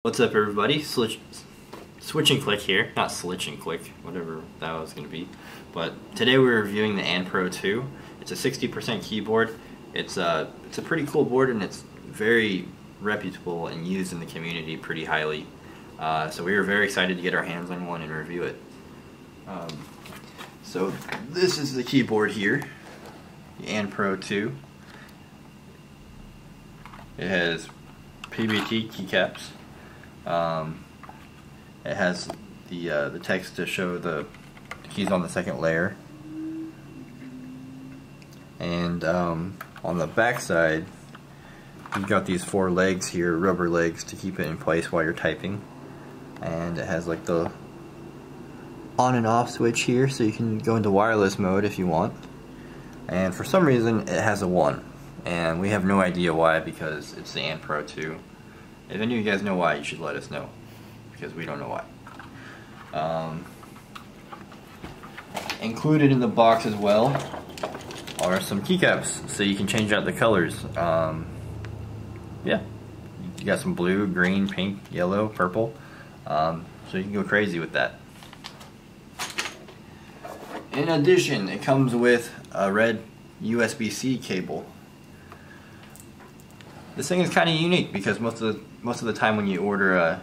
What's up, everybody? Switch and click here, not slitch and click, whatever that was going to be. But today we're reviewing the Pro 2. It's a 60% keyboard. It's a pretty cool board, and it's very reputable and used in the community pretty highly. So we were very excited to get our hands on one and review it. So this is the keyboard here, the Pro 2. It has PBT keycaps. It has the text to show the keys on the second layer, and on the back side you've got these four legs here, rubber legs, to keep it in place while you're typing, and it has like the on and off switch here, so you can go into wireless mode if you want. And for some reason it has a 1, and we have no idea why, because it's the Pro 2. If any of you guys know why, you should let us know, because we don't know why. Included in the box as well are some keycaps, so you can change out the colors. Yeah, you got some blue, green, pink, yellow, purple, so you can go crazy with that. In addition, it comes with a red USB-C cable. This thing is kind of unique because most of the time when you order a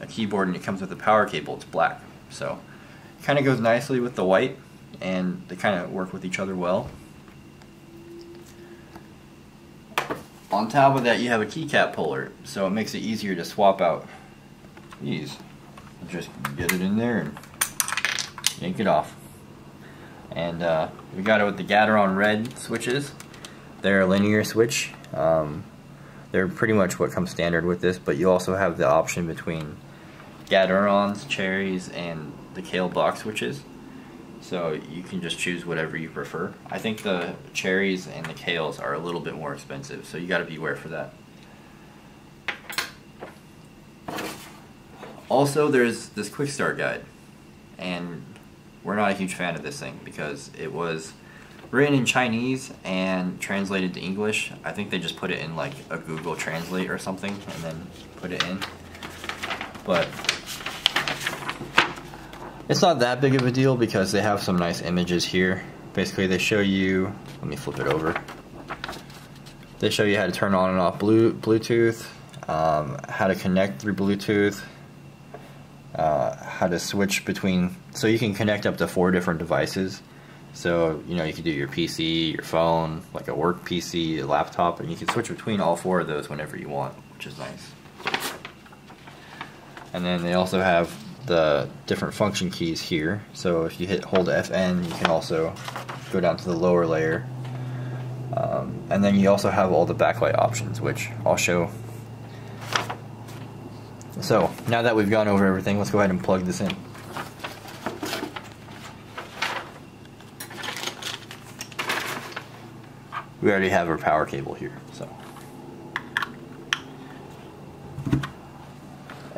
keyboard and it comes with a power cable, it's black. So it kind of goes nicely with the white, and they kind of work with each other well. On top of that, you have a keycap puller, so it makes it easier to swap out these. Just get it in there and yank it off. And we got it with the Gateron Red switches. They're a linear switch. They're pretty much what comes standard with this, but you also have the option between Gaterons, cherries, and the kale block switches. So you can just choose whatever you prefer. I think the cherries and the kales are a little bit more expensive, so you gotta beware for that. Also, there's this quick start guide, and we're not a huge fan of this thing because it was written in Chinese and translated to English. I think they just put it in like a Google Translate or something and then put it in. But it's not that big of a deal because they have some nice images here. Basically they show you, let me flip it over. They show you how to turn on and off Bluetooth, how to connect through Bluetooth, how to switch between, so you can connect up to 4 different devices. So, you know, you can do your PC, your phone, like a work PC, a laptop, and you can switch between all 4 of those whenever you want, which is nice. And then they also have the different function keys here. So if you hold FN, you can also go down to the lower layer. And then you also have all the backlight options, which I'll show. So, now that we've gone over everything, let's go ahead and plug this in. We already have our power cable here, so.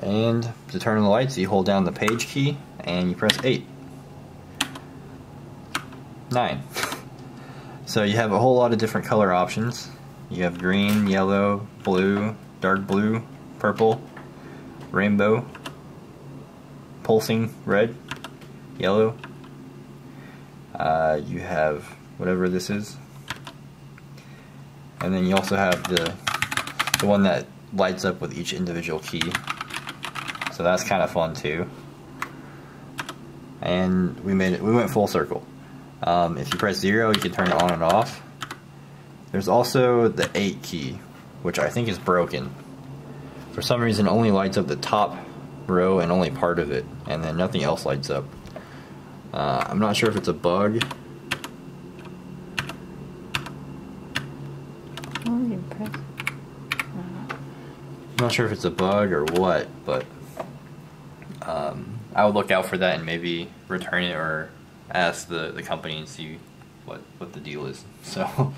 And to turn on the lights, you hold down the page key and you press 8. 9. So you have a whole lot of different color options. You have green, yellow, blue, dark blue, purple, rainbow, pulsing red, yellow. You have whatever this is. And then you also have the one that lights up with each individual key. So that's kind of fun too. And we went full circle. If you press 0, you can turn it on and off. There's also the 8 key, which I think is broken. For some reason it only lights up the top row and only part of it, and then nothing else lights up. I'm not sure if it's a bug. I'm not sure if it's a bug or what, but I would look out for that and maybe return it or ask the company and see what the deal is. So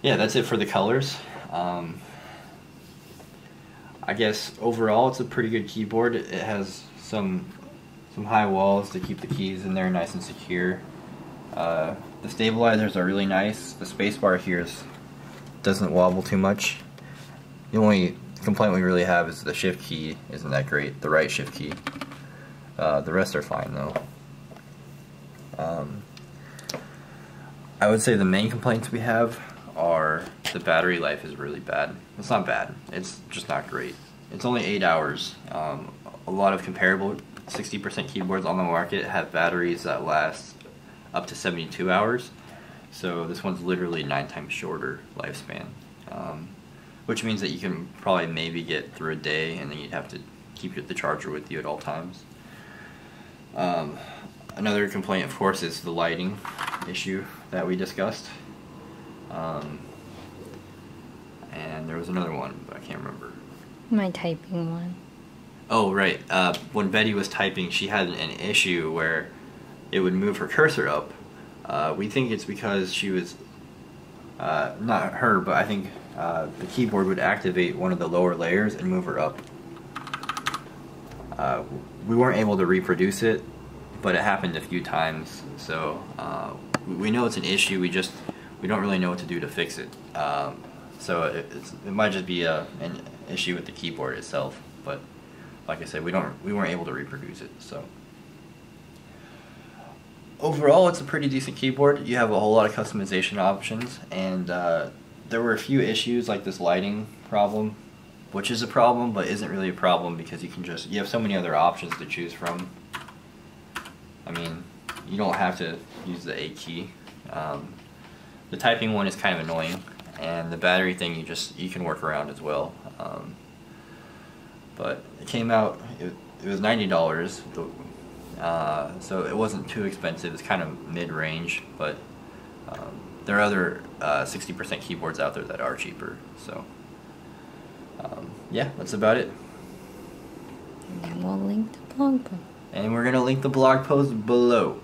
yeah, that's it for the colors. I guess overall it's a pretty good keyboard. It has some high walls to keep the keys in there nice and secure. The stabilizers are really nice. The spacebar here doesn't wobble too much. The only complaint we really have is the shift key isn't that great, the right shift key. The rest are fine though. I would say the main complaints we have are the battery life is really bad. It's not bad, it's just not great. It's only 8 hours. A lot of comparable 60% keyboards on the market have batteries that last up to 72 hours. So this one's literally 9 times shorter lifespan. Which means that you can probably maybe get through a day, and then you'd have to keep the charger with you at all times. Another complaint, of course, is the lighting issue that we discussed. And there was another one, but I can't remember. My typing one. Oh, right. When Betty was typing, she had an issue where it would move her cursor up. We think it's because she was, not her, but I think the keyboard would activate one of the lower layers and move her up. We weren't able to reproduce it, but it happened a few times, so we know it's an issue, we don't really know what to do to fix it. So it might just be an issue with the keyboard itself, but like I said, we weren't able to reproduce it. So overall, it's a pretty decent keyboard. You have a whole lot of customization options, and there were a few issues like this lighting problem, which is a problem but isn't really a problem because you have so many other options to choose from. I mean, you don't have to use the A key. The typing one is kind of annoying, and the battery thing you can work around as well. But it came out, it was $90, so it wasn't too expensive. It's kind of mid-range, but there are other 60% keyboards out there that are cheaper. So yeah, that's about it. And we'll link the blog post. And we're going to link the blog post below.